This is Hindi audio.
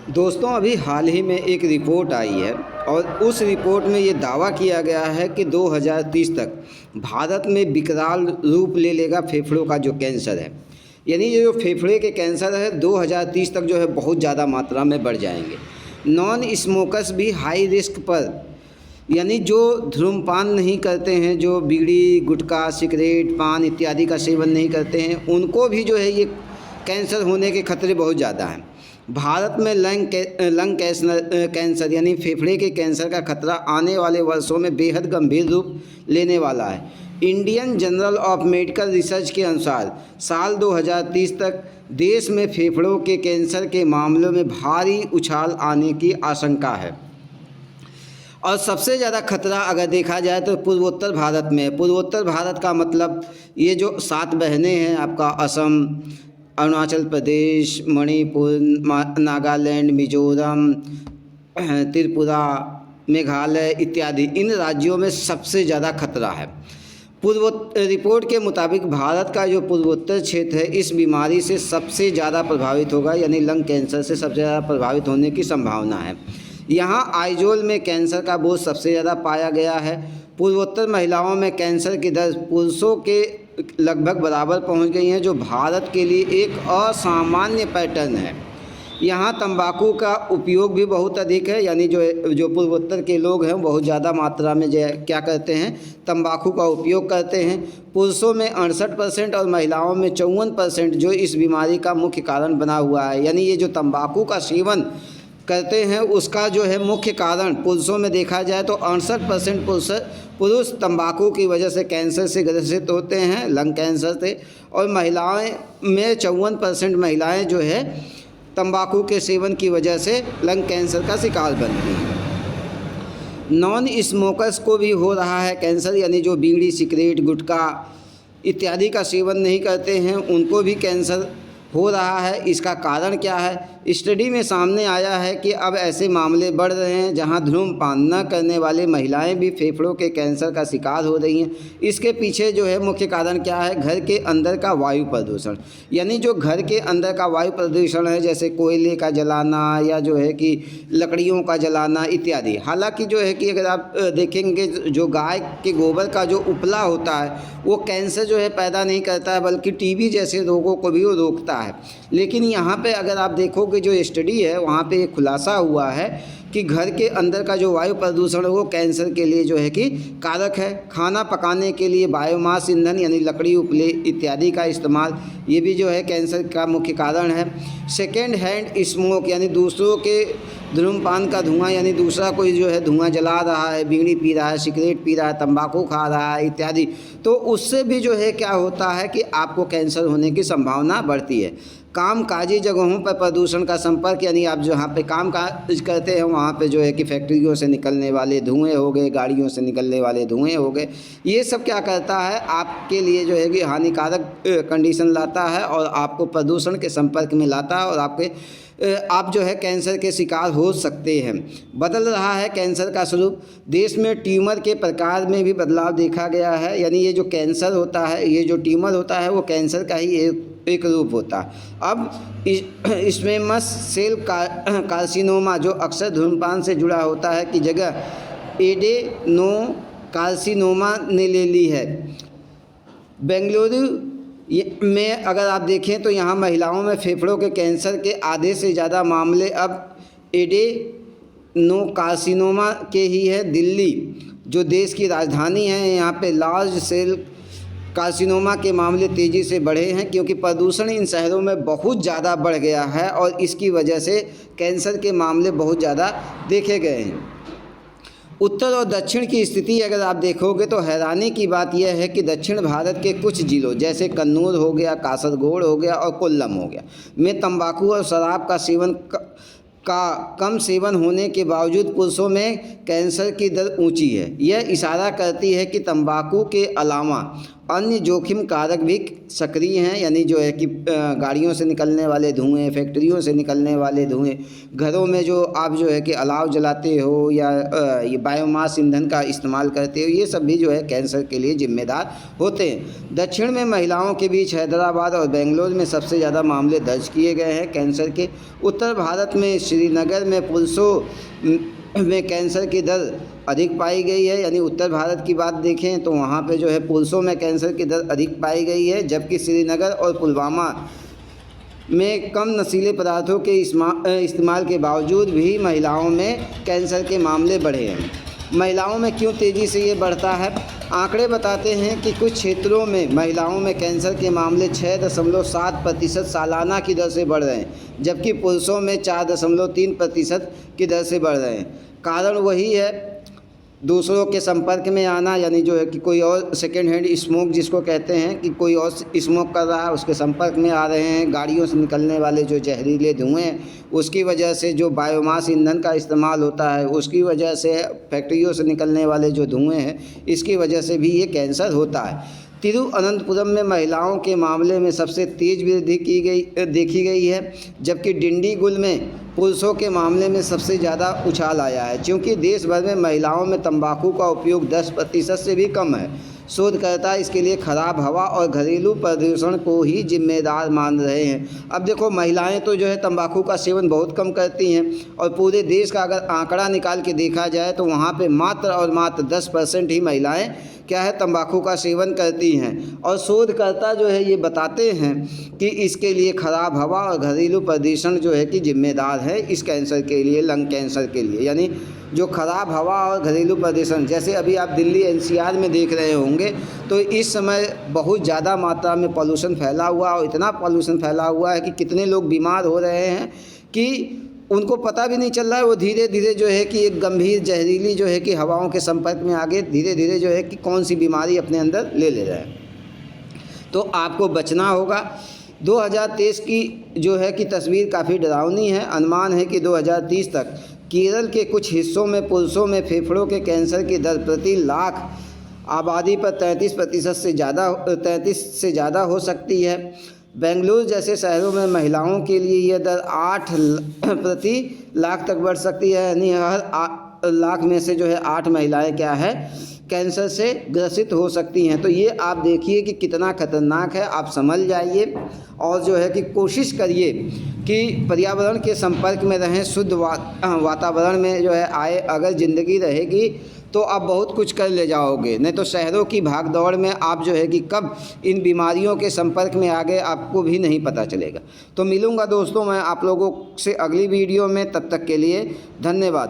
दोस्तों, अभी हाल ही में एक रिपोर्ट आई है और उस रिपोर्ट में ये दावा किया गया है कि 2030 तक भारत में विकराल रूप ले लेगा फेफड़ों का जो कैंसर है। यानी ये जो फेफड़े के कैंसर है 2030 तक जो है बहुत ज़्यादा मात्रा में बढ़ जाएंगे। नॉन स्मोकर्स भी हाई रिस्क पर, यानी जो धूम्रपान नहीं करते हैं, जो बीड़ी गुटखा सिगरेट पान इत्यादि का सेवन नहीं करते हैं, उनको भी जो है ये कैंसर होने के खतरे बहुत ज़्यादा हैं। भारत में लंग कैंसर यानी फेफड़े के कैंसर का खतरा आने वाले वर्षों में बेहद गंभीर रूप लेने वाला है। Indian journal of medical research के अनुसार साल 2030 तक देश में फेफड़ों के कैंसर के मामलों में भारी उछाल आने की आशंका है। और सबसे ज़्यादा खतरा अगर देखा जाए तो पूर्वोत्तर भारत में। पूर्वोत्तर भारत का मतलब ये जो 7 बहनें हैं आपका, असम, अरुणाचल प्रदेश, मणिपुर, नागालैंड, मिजोरम, त्रिपुरा, मेघालय इत्यादि, इन राज्यों में सबसे ज़्यादा खतरा है। रिपोर्ट के मुताबिक भारत का जो पूर्वोत्तर क्षेत्र है इस बीमारी से सबसे ज़्यादा प्रभावित होगा, यानी लंग कैंसर से सबसे ज़्यादा प्रभावित होने की संभावना है। यहाँ आइजोल में कैंसर का बोझ सबसे ज़्यादा पाया गया है। पूर्वोत्तर महिलाओं में कैंसर की दर पुरुषों के लगभग बराबर पहुंच गई हैं, जो भारत के लिए एक असामान्य पैटर्न है। यहाँ तंबाकू का उपयोग भी बहुत अधिक है, यानी जो पूर्वोत्तर के लोग हैं बहुत ज़्यादा मात्रा में जो क्या करते हैं, तंबाकू का उपयोग करते हैं। पुरुषों में 68% और महिलाओं में 54% जो इस बीमारी का मुख्य कारण बना हुआ है। यानी ये जो तंबाकू का सेवन करते हैं उसका जो है मुख्य कारण पुरुषों में देखा जाए तो 68% पुरुष तंबाकू की वजह से कैंसर से ग्रसित होते हैं, लंग कैंसर से। और महिलाएं में 54% महिलाएं जो है तंबाकू के सेवन की वजह से लंग कैंसर का शिकार बनती हैं। नॉन स्मोकर्स को भी हो रहा है कैंसर, यानी जो बीड़ी सिगरेट गुटखा इत्यादि का सेवन नहीं करते हैं उनको भी कैंसर हो रहा है। इसका कारण क्या है? स्टडी में सामने आया है कि अब ऐसे मामले बढ़ रहे हैं जहां धूम्रपान न करने वाले महिलाएं भी फेफड़ों के कैंसर का शिकार हो रही हैं। इसके पीछे जो है मुख्य कारण क्या है? घर के अंदर का वायु प्रदूषण। यानी जो घर के अंदर का वायु प्रदूषण है, जैसे कोयले का जलाना या जो है कि लकड़ियों का जलाना इत्यादि। हालांकि जो है कि अगर आप देखेंगे जो गाय के गोबर का जो उपला होता है वो कैंसर जो है पैदा नहीं करता है, बल्कि टीबी जैसे रोगों को भी वो रोकता है। लेकिन यहाँ पे अगर आप देखोगे जो स्टडी है वहाँ पे एक खुलासा हुआ है कि घर के अंदर का जो वायु प्रदूषण है वो कैंसर के लिए जो है कि कारक है। खाना पकाने के लिए बायोमास ईंधन यानी लकड़ी उपले इत्यादि का इस्तेमाल, ये भी जो है कैंसर का मुख्य कारण है। सेकेंड हैंड स्मोक यानी दूसरों के धूम्रपान का धुआं, यानी दूसरा कोई जो है धुआं जला रहा है, बीड़ी पी रहा है, सिगरेट पी रहा है, तंबाकू खा रहा है इत्यादि, तो उससे भी जो है क्या होता है कि आपको कैंसर होने की संभावना बढ़ती है। कामकाजी जगहों पर प्रदूषण का संपर्क, यानी आप जहाँ पे काम काज करते हैं वहाँ पे जो है कि फैक्ट्रियों से निकलने वाले धुएँ हो गए, गाड़ियों से निकलने वाले धुएँ हो गए, ये सब क्या करता है आपके लिए जो है कि हानिकारक कंडीशन लाता है और आपको प्रदूषण के संपर्क में लाता है और आप जो है कैंसर के शिकार हो सकते हैं। बदल रहा है कैंसर का स्वरूप। देश में ट्यूमर के प्रकार में भी बदलाव देखा गया है, यानी ये जो कैंसर होता है, ये जो ट्यूमर होता है वो कैंसर का ही एक रूप होता है। अब स्क्वैमस सेल कार्सिनोमा जो अक्सर धूम्रपान से जुड़ा होता है की जगह एडेनो कार्सिनोमा ने ले ली है। बेंगलुरु में अगर आप देखें तो यहाँ महिलाओं में फेफड़ों के कैंसर के आधे से ज़्यादा मामले अब एडेनोकार्सिनोमा के ही है। दिल्ली जो देश की राजधानी है, यहाँ पे लार्ज सेल कार्सिनोमा के मामले तेज़ी से बढ़े हैं क्योंकि प्रदूषण इन शहरों में बहुत ज़्यादा बढ़ गया है और इसकी वजह से कैंसर के मामले बहुत ज़्यादा देखे गए हैं। उत्तर और दक्षिण की स्थिति अगर आप देखोगे तो हैरानी की बात यह है कि दक्षिण भारत के कुछ जिलों जैसे कन्नौज हो गया, कासरगोड हो गया और कोल्लम हो गया में तंबाकू और शराब का सेवन का कम सेवन होने के बावजूद पुरुषों में कैंसर की दर ऊंची है। यह इशारा करती है कि तंबाकू के अलावा अन्य जोखिम कारक भी सक्रिय हैं, यानी जो है कि गाड़ियों से निकलने वाले धुएँ, फैक्ट्रियों से निकलने वाले धुएँ, घरों में जो आप जो है कि अलाव जलाते हो या ये बायोमास ईंधन का इस्तेमाल करते हो, ये सब भी जो है कैंसर के लिए जिम्मेदार होते हैं। दक्षिण में महिलाओं के बीच हैदराबाद और बेंगलोर में सबसे ज़्यादा मामले दर्ज किए गए हैं कैंसर के। उत्तर भारत में श्रीनगर में पुरुषों में कैंसर की दर अधिक पाई गई है, यानी उत्तर भारत की बात देखें तो वहाँ पे जो है पुरुषों में कैंसर की दर अधिक पाई गई है, जबकि श्रीनगर और पुलवामा में कम नशीले पदार्थों के इस्तेमाल के बावजूद भी महिलाओं में कैंसर के मामले बढ़े हैं। महिलाओं में क्यों तेज़ी से ये बढ़ता है? आंकड़े बताते हैं कि कुछ क्षेत्रों में महिलाओं में कैंसर के मामले 6.7% सालाना की दर से बढ़ रहे हैं, जबकि पुरुषों में 4.3% की दर से बढ़ रहे हैं। कारण वही है, दूसरों के संपर्क में आना, यानी जो है कि कोई और सेकेंड हैंड स्मोक जिसको कहते हैं कि कोई और स्मोक कर रहा है उसके संपर्क में आ रहे हैं, गाड़ियों से निकलने वाले जो जहरीले धुएँ हैं उसकी वजह से, जो बायोमास ईंधन का इस्तेमाल होता है उसकी वजह से, फैक्ट्रियों से निकलने वाले जो धुएँ हैं इसकी वजह से भी ये कैंसर होता है। तिरुवनंतपुरम में महिलाओं के मामले में सबसे तेज़ वृद्धि देखी गई है, जबकि डिंडीगुल में पुरुषों के मामले में सबसे ज़्यादा उछाल आया है, क्योंकि देश भर में महिलाओं में तंबाकू का उपयोग 10% से भी कम है। शोधकर्ता इसके लिए खराब हवा और घरेलू प्रदूषण को ही जिम्मेदार मान रहे हैं। अब देखो, महिलाएं तो जो है तंबाकू का सेवन बहुत कम करती हैं, और पूरे देश का अगर आंकड़ा निकाल के देखा जाए तो वहाँ पे मात्र और मात्र 10% ही महिलाएं क्या है तंबाकू का सेवन करती हैं। और शोधकर्ता जो है ये बताते हैं कि इसके लिए खराब हवा और घरेलू प्रदूषण जो है कि जिम्मेदार है इस कैंसर के लिए, लंग कैंसर के लिए। यानी जो खराब हवा और घरेलू प्रदूषण, जैसे अभी आप दिल्ली NCR में देख रहे होंगे तो इस समय बहुत ज़्यादा मात्रा में पॉल्यूशन फैला हुआ, और इतना पॉल्यूशन फैला हुआ है कि कितने लोग बीमार हो रहे हैं कि उनको पता भी नहीं चल रहा है। वो धीरे धीरे जो है कि एक गंभीर जहरीली जो है कि हवाओं के संपर्क में आगे धीरे धीरे जो है कि कौन सी बीमारी अपने अंदर ले रहे हैं। तो आपको बचना होगा। 2023 की जो है कि तस्वीर काफ़ी डरावनी है। अनुमान है कि 2030 तक केरल के कुछ हिस्सों में पुरुषों में फेफड़ों के कैंसर की दर प्रति लाख आबादी पर 33% से ज़्यादा हो सकती है। बेंगलुरु जैसे शहरों में महिलाओं के लिए यह दर 8 प्रति लाख तक बढ़ सकती है, यानी हर लाख में से जो है 8 महिलाएं क्या है कैंसर से ग्रसित हो सकती हैं। तो ये आप देखिए कि कितना खतरनाक है, आप समझ जाइए और जो है कि कोशिश करिए कि पर्यावरण के संपर्क में रहें, शुद्ध वातावरण में जो है आए। अगर ज़िंदगी रहेगी तो आप बहुत कुछ कर ले जाओगे, नहीं तो शहरों की भागदौड़ में आप जो है कि कब इन बीमारियों के संपर्क में आ गए आपको भी नहीं पता चलेगा। तो मिलूँगा दोस्तों मैं आप लोगों से अगली वीडियो में, तब तक के लिए धन्यवाद।